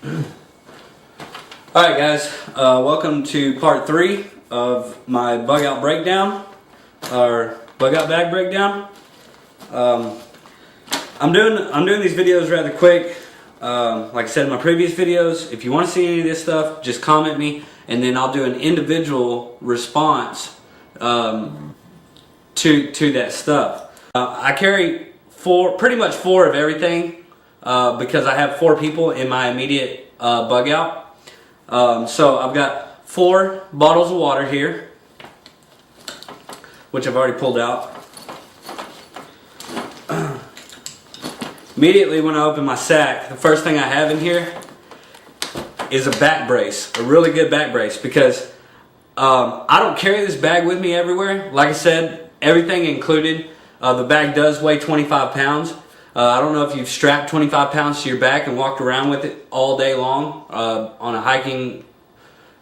Alright guys, welcome to part 3 of my bug out breakdown, or bug out bag breakdown. I'm doing these videos rather quick. Like I said in my previous videos, if you want to see any of this stuff, just comment me and then I'll do an individual response to that stuff. I carry pretty much four of everything because I have 4 people in my immediate bug out. So I've got 4 bottles of water here, which I've already pulled out. Immediately when I open my sack, the first thing I have in here is a back brace, a really good back brace, because I don't carry this bag with me everywhere. Like I said, everything included. The bag does weigh 25 pounds. I don't know if you've strapped 25 pounds to your back and walked around with it all day long on a hiking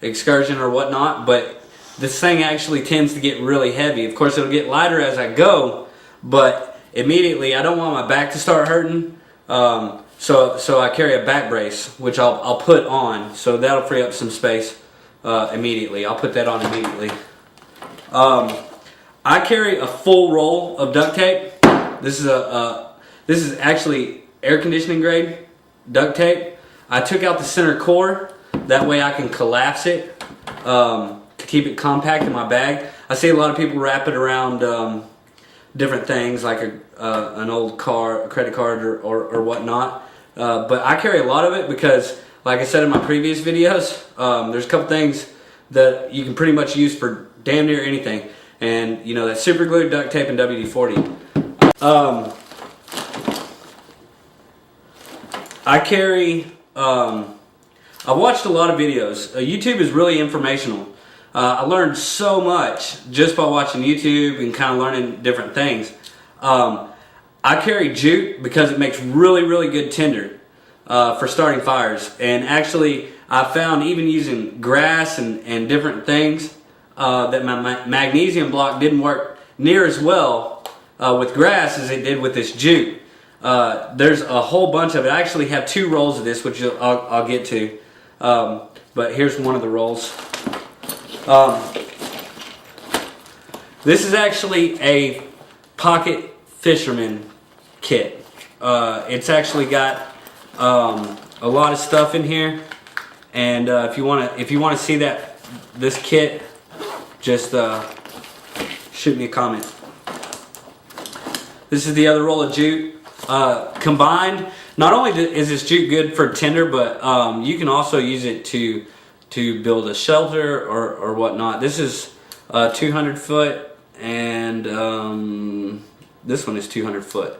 excursion or whatnot, but this thing actually tends to get really heavy. Of course, it'll get lighter as I go, but immediately I don't want my back to start hurting, so I carry a back brace, which I'll put on, so that'll free up some space immediately. I'll put that on immediately. I carry a full roll of duct tape. This is actually air conditioning grade duct tape. I took out the center core, that way I can collapse it to keep it compact in my bag. I see a lot of people wrap it around different things like an old car, a credit card or whatnot. But I carry a lot of it because, like I said in my previous videos, there's a couple things that you can pretty much use for damn near anything. And you know, that's super glue, duct tape, and WD-40. I carry, I watched a lot of videos. YouTube is really informational. I learned so much just by watching YouTube and kind of learning different things. I carry jute because it makes really, really good tinder for starting fires. And actually, I found even using grass and different things that my magnesium block didn't work near as well with grass as it did with this jute. There's a whole bunch of it. I actually have 2 rolls of this, which I'll get to. But here's one of the rolls. This is actually a pocket fisherman kit. It's actually got a lot of stuff in here, and if you want to see this kit, just shoot me a comment. This is the other roll of jute. Combined, not only is this jute good for tinder, but you can also use it to build a shelter or whatnot. This is 200 foot, and this one is 200 foot.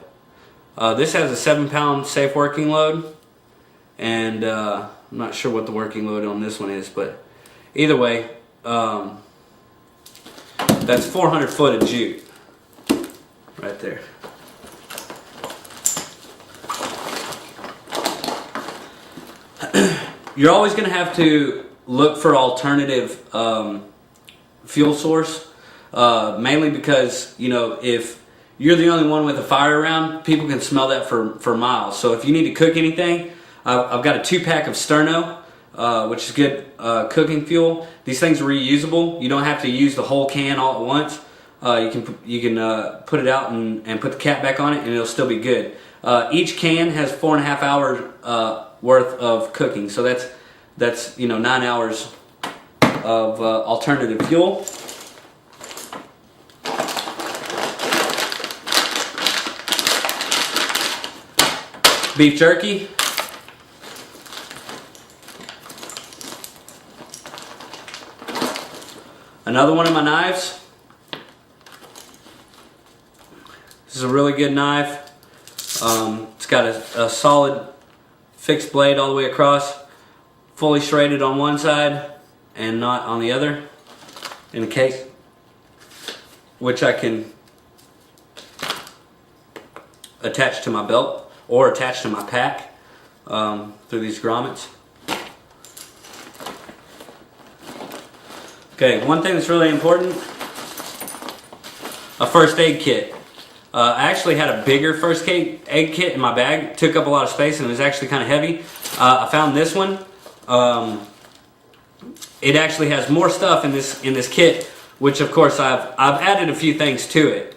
This has a 7-pound safe working load, and I'm not sure what the working load on this one is, but either way, that's 400 foot of jute right there. You're always going to have to look for alternative fuel source, mainly because, you know, if you're the only one with a fire around, people can smell that for miles. So if you need to cook anything, I've got a 2-pack of Sterno, which is good cooking fuel. These things are reusable. You don't have to use the whole can all at once. You can put it out and put the cap back on it, and it'll still be good. Each can has 4.5 hours worth of cooking, so that's you know, 9 hours of alternative fuel. Beef jerky. Another one of my knives. This is a really good knife. It's got a solid fixed blade all the way across, fully serrated on one side and not on the other in a case, which I can attach to my belt or attach to my pack through these grommets. Okay, one thing that's really important, a first aid kit. I actually had a bigger first aid kit in my bag. It took up a lot of space and it was actually kind of heavy. I found this one. It actually has more stuff in this kit, which of course I've added a few things to it,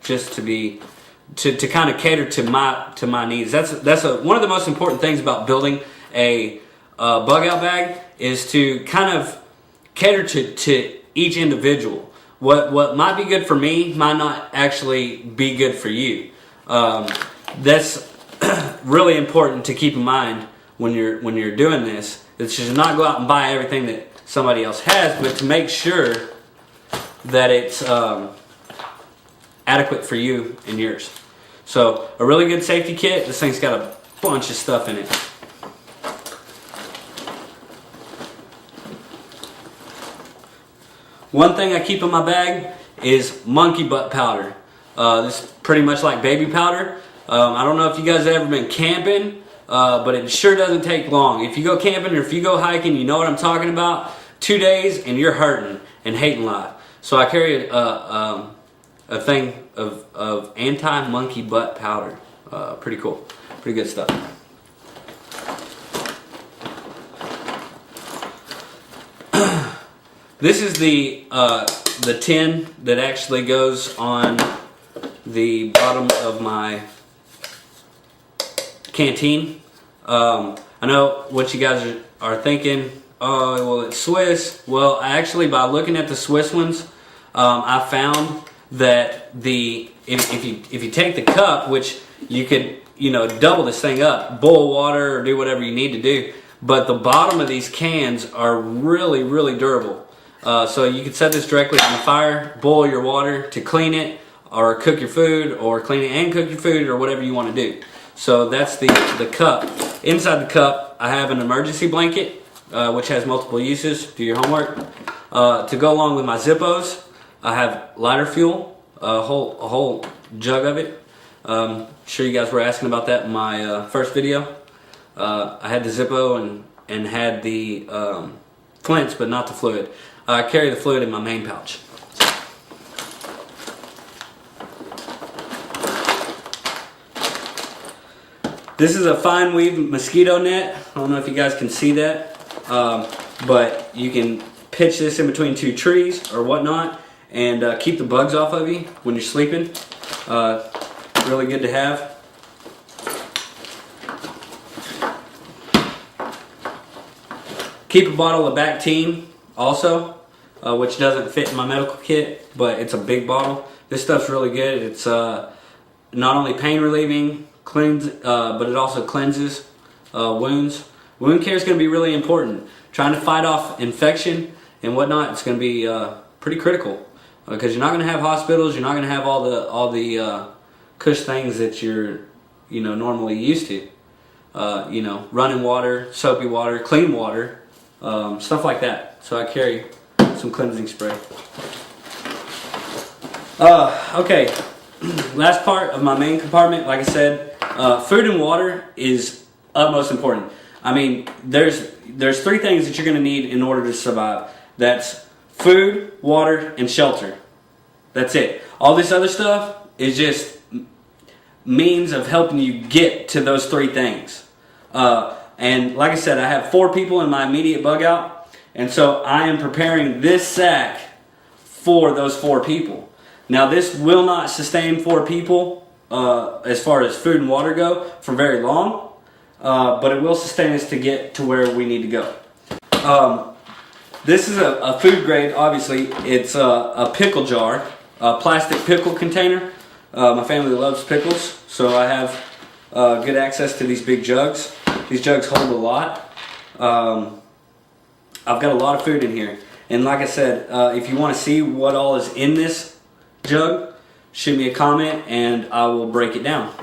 just to kind of cater to my needs. That's one of the most important things about building a bug out bag, is to kind of cater to each individual. What might be good for me might not actually be good for you. That's really important to keep in mind when you're doing this. It's just not go out and buy everything that somebody else has, but to make sure that it's adequate for you and yours. So a really good safety kit. This thing's got a bunch of stuff in it. One thing I keep in my bag is monkey butt powder. This is pretty much like baby powder. I don't know if you guys have ever been camping, but it sure doesn't take long. If you go camping or if you go hiking, you know what I'm talking about. 2 days and you're hurting and hating life. So I carry a thing of anti-monkey butt powder. Pretty cool. Pretty good stuff. This is the tin that actually goes on the bottom of my canteen. I know what you guys are thinking. Oh, well, it's Swiss. Well, actually, by looking at the Swiss ones, I found that if you take the cup, which you could double this thing up, boil water or do whatever you need to do, but the bottom of these cans are really, really durable. So you can set this directly on the fire, boil your water to clean it, or cook your food, or clean it and cook your food, or whatever you want to do. So that's the cup. Inside the cup, I have an emergency blanket, which has multiple uses. Do your homework. To go along with my Zippos, I have lighter fuel, a whole jug of it. Sure you guys were asking about that in my first video. I had the Zippo and had the flints, but not the fluid. I carry the fluid in my main pouch. This is a fine weave mosquito net. I don't know if you guys can see that, but you can pitch this in between 2 trees or whatnot and keep the bugs off of you when you're sleeping. Really good to have. Keep a bottle of Bactine also, which doesn't fit in my medical kit, but it's a big bottle. This stuff's really good. It's not only pain relieving, but it also cleanses wounds. Wound care is going to be really important. Trying to fight off infection and whatnot, it's going to be pretty critical, because you're not going to have hospitals. You're not going to have all the cush things that you're normally used to. Running water, soapy water, clean water, stuff like that. So I carry some cleansing spray. Okay, last part of my main compartment, like I said, food and water is utmost important. I mean, there's 3 things that you're going to need in order to survive. That's food, water, and shelter. That's it. All this other stuff is just means of helping you get to those 3 things. And like I said, I have 4 people in my immediate bug out. And so I am preparing this sack for those 4 people. Now this will not sustain 4 people as far as food and water go for very long. But it will sustain us to get to where we need to go. This is a food grade, obviously. It's a pickle jar, a plastic pickle container. My family loves pickles, so I have good access to these big jugs. These jugs hold a lot. I've got a lot of food in here. And like I said, if you want to see what all is in this jug, shoot me a comment and I will break it down.